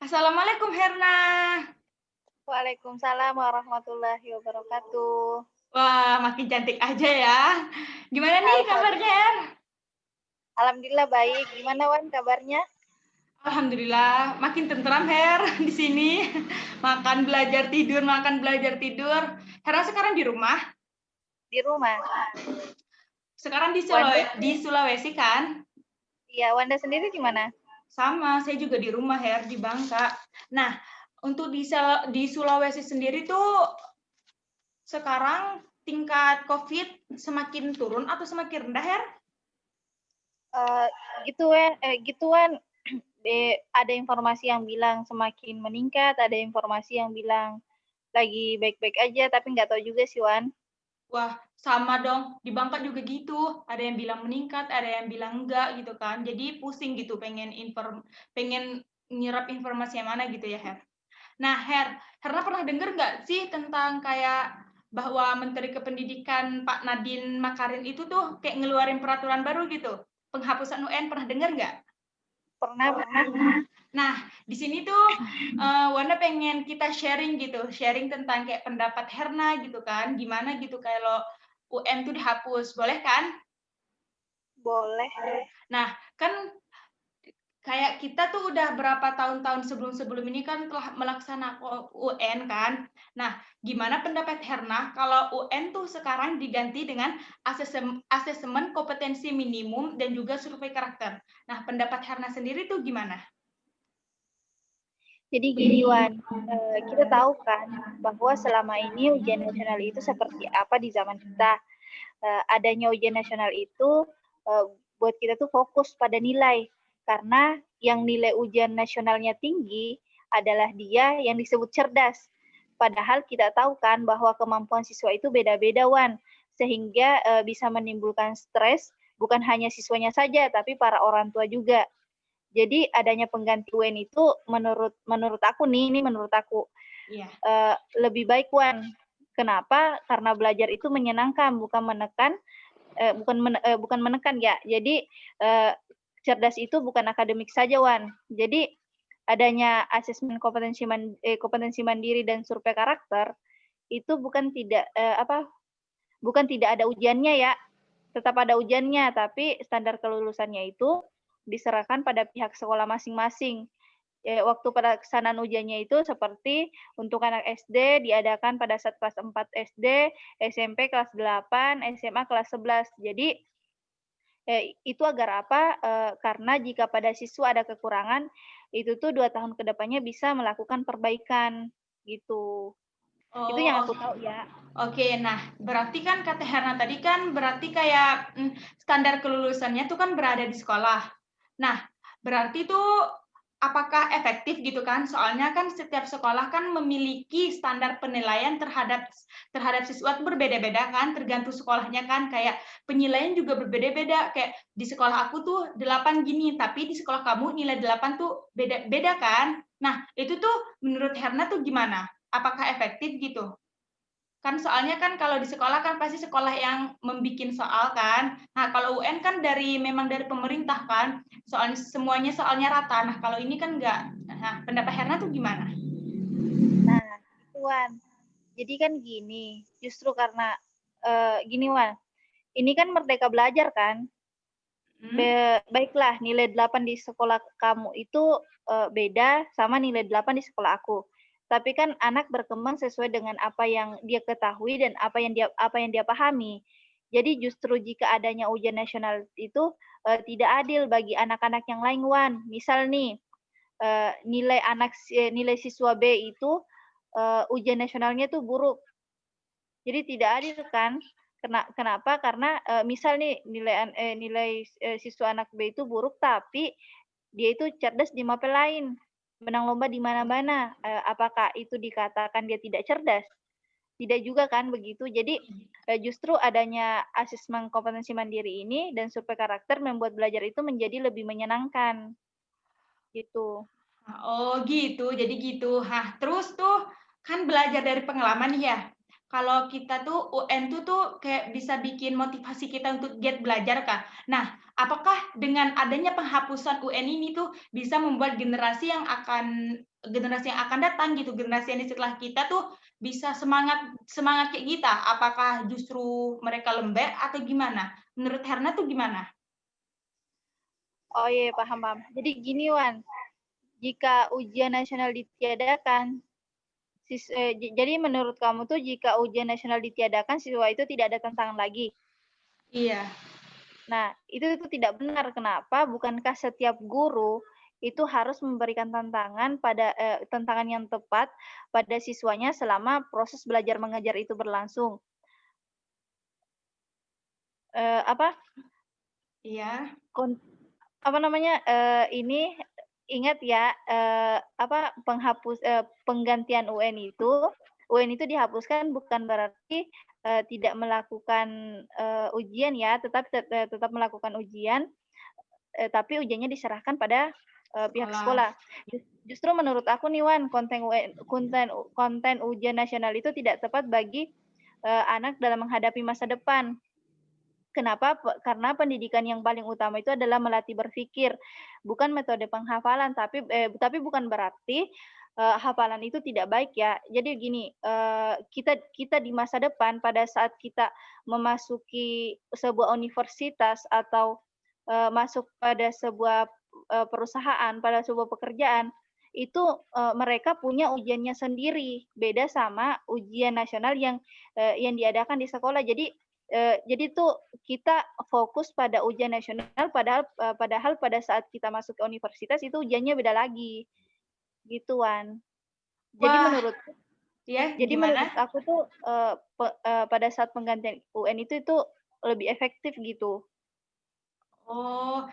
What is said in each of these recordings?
Assalamualaikum Herna. Waalaikumsalam warahmatullahi wabarakatuh. Wah, makin cantik aja ya. Gimana nih kabarnya, Alhamdulillah. Her? Alhamdulillah baik. Gimana Wan kabarnya? Alhamdulillah, makin tentram Her di sini. Makan, belajar, tidur, makan, belajar, tidur. Herna sekarang di rumah. Di rumah. Sekarang Wanda, Di Sulawesi kan? iya, Wanda sendiri gimana? Sama, saya juga di rumah Her, di Bangka. Nah, untuk di Sulawesi sendiri tuh sekarang tingkat COVID semakin turun atau semakin rendah, Her? Eh, gituan. Ada informasi yang bilang semakin meningkat, ada informasi yang bilang lagi baik-baik aja, tapi nggak tahu juga sih Wan. Wah, sama dong. Di Bangka juga gitu. Ada yang bilang meningkat, ada yang bilang enggak gitu kan. Jadi pusing gitu pengen nyerap informasi yang mana gitu ya, Her. Nah, Herna pernah denger nggak sih tentang kayak bahwa Menteri Kependidikan Pak Nadiem Makarim itu tuh kayak ngeluarin peraturan baru gitu. Penghapusan UN, pernah denger nggak? Pernah, pernah. Nah, di sini tuh Wanda pengen kita sharing gitu, sharing tentang kayak pendapat Herna gitu kan, gimana gitu kalau UN tuh dihapus, boleh kan? Boleh. Nah, kan kayak kita tuh udah berapa tahun-tahun sebelum-sebelum ini kan telah melaksanakan UN kan. Nah, gimana pendapat Herna kalau UN tuh sekarang diganti dengan asesmen kompetensi minimum dan juga survei karakter. Nah, pendapat Herna sendiri tuh gimana? Jadi gini Wan, kita tahu kan bahwa selama ini ujian nasional itu seperti apa di zaman kita. Adanya ujian nasional itu buat kita tuh fokus pada nilai, karena yang nilai ujian nasionalnya tinggi adalah dia yang disebut cerdas. Padahal kita tahu kan bahwa kemampuan siswa itu beda-beda Wan, sehingga bisa menimbulkan stres bukan hanya siswanya saja tapi para orang tua juga. Jadi adanya pengganti UN itu menurut aku nih, ini menurut aku Iya. lebih baik Wan. Kenapa? Karena belajar itu menyenangkan, bukan menekan, bukan menekan ya. Jadi cerdas itu bukan akademik saja Wan. Jadi adanya asesmen kompetensi mandiri dan survei karakter itu bukan tidak ada ujiannya ya, tetap ada ujiannya, tapi standar kelulusannya itu diserahkan pada pihak sekolah masing-masing. Waktu pelaksanaan ujiannya itu seperti untuk anak SD diadakan pada saat kelas 4 SD, SMP kelas 8, SMA kelas 11. Jadi itu agar apa? Karena jika pada siswa ada kekurangan, itu tuh 2 tahun ke depannya bisa melakukan perbaikan, gitu. Itu yang Oh, aku tahu ya. oke. Nah, berarti kan kata Herna tadi kan berarti kayak standar kelulusannya tuh kan berada di sekolah. Nah, berarti tuh apakah efektif gitu kan? Soalnya kan setiap sekolah kan memiliki standar penilaian terhadap siswa tuh berbeda-beda kan, tergantung sekolahnya kan. Kayak penilaian juga berbeda-beda. Kayak di sekolah aku tuh 8 gini, tapi di sekolah kamu nilai 8 tuh beda-beda kan. Nah, itu tuh menurut Herna tuh gimana? Apakah efektif gitu? Kan soalnya kan kalau di sekolah kan pasti sekolah yang membikin soal kan. Nah, kalau UN kan memang dari pemerintah kan. Soalnya rata. Nah, kalau ini kan enggak. Nah, pendapat Herna tuh gimana? Nah, itu Wan. Jadi kan gini, justru karena gini Wan, ini kan merdeka belajar kan. Hmm? Baiklah, nilai 8 di sekolah kamu itu beda sama nilai 8 di sekolah aku. Tapi kan anak berkembang sesuai dengan apa yang dia ketahui dan apa yang dia pahami. Jadi justru jika adanya ujian nasional itu tidak adil bagi anak-anak yang lain, Wan. Misal nih, nilai siswa B itu ujian nasionalnya tuh buruk. Jadi tidak adil kan? Kenapa? Karena misal nih nilai siswa anak B itu buruk, tapi dia itu cerdas di mapel lain, menang lomba di mana-mana. Apakah itu dikatakan dia tidak cerdas? Tidak juga kan begitu. Jadi justru adanya asesmen kompetensi mandiri ini dan survei karakter membuat belajar itu menjadi lebih menyenangkan, gitu. Oh gitu, jadi gitu. Terus tuh kan belajar dari pengalaman ya. kalau kita tuh UN tuh kayak bisa bikin motivasi kita untuk giat belajar, Kak. Nah, apakah dengan adanya penghapusan UN ini tuh bisa membuat generasi yang akan datang gitu, generasi yang setelah kita tuh bisa semangat kayak kita? Apakah justru mereka lembek atau gimana? Menurut Herna tuh gimana? Oh iya, paham, paham. Jadi gini, Wan. Jika ujian nasional ditiadakan, jadi menurut kamu tuh jika ujian nasional ditiadakan, siswa itu tidak ada tantangan lagi. Iya. Nah, itu tidak benar. Kenapa? Bukankah setiap guru itu harus memberikan tantangan yang tepat pada siswanya selama proses belajar mengajar itu berlangsung. Apa? Iya. Apa namanya? Ini ingat ya, penggantian UN itu dihapuskan bukan berarti tidak melakukan ujian ya, tetap melakukan ujian, tapi ujiannya diserahkan pada pihak sekolah. Justru menurut aku nih Wan, konten ujian nasional itu tidak tepat bagi anak dalam menghadapi masa depan. Kenapa? Karena pendidikan yang paling utama itu adalah melatih berpikir, bukan metode penghafalan. Tapi bukan berarti hafalan itu tidak baik ya. Jadi gini, kita di masa depan pada saat kita memasuki sebuah universitas atau masuk pada sebuah perusahaan, pada sebuah pekerjaan, itu mereka punya ujiannya sendiri, beda sama ujian nasional yang diadakan di sekolah. Jadi tuh kita fokus pada ujian nasional, padahal pada saat kita masuk ke universitas itu ujiannya beda lagi, gitu Wan. Jadi Wah, menurut ya jadi menurut gimana? aku tuh pada saat penggantian UN itu lebih efektif gitu. Oh,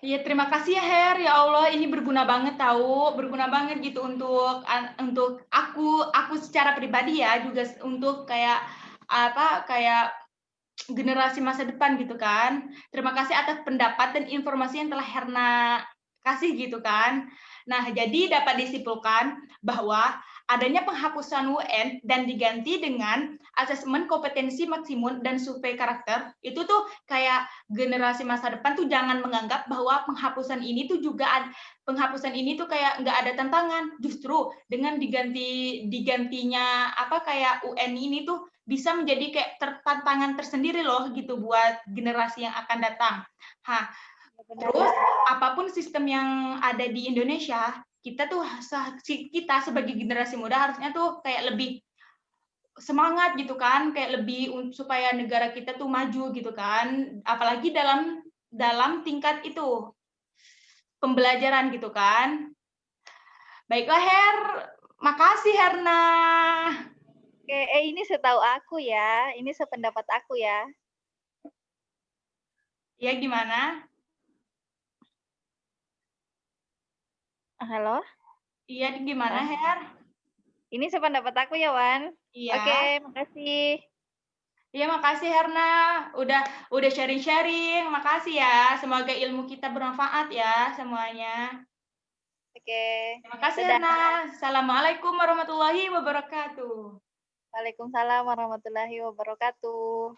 iya, terima kasih ya Her. Ya Allah, ini berguna banget tahu, berguna banget gitu untuk aku secara pribadi ya, juga untuk kayak kayak generasi masa depan gitu kan. Terima kasih atas pendapat dan informasi yang telah Herna kasih gitu kan. Nah, jadi dapat disimpulkan bahwa adanya penghapusan UN dan diganti dengan asesmen kompetensi maksimum dan survei karakter, itu tuh kayak generasi masa depan tuh jangan menganggap bahwa penghapusan ini tuh kayak nggak ada tantangan. Justru dengan digantinya kayak UN ini tuh bisa menjadi kayak tantangan tersendiri loh gitu buat generasi yang akan datang. Terus apapun sistem yang ada di Indonesia, kita sebagai generasi muda harusnya tuh kayak lebih semangat gitu kan, kayak lebih supaya negara kita tuh maju gitu kan, apalagi dalam tingkat itu pembelajaran gitu kan. Baiklah Her, makasih Herna. Oke, ini setahu aku ya, ini sependapat aku ya. Ya gimana? Halo? Iya gimana Her? Ini sependapat aku ya Wan. Oke, Iya. makasih. Iya, makasih Herna. Udah sharing-sharing. Makasih ya. Semoga ilmu kita bermanfaat ya semuanya. Oke, Terima kasih dadah. Herna. Assalamualaikum warahmatullahi wabarakatuh. Waalaikumsalam warahmatullahi wabarakatuh.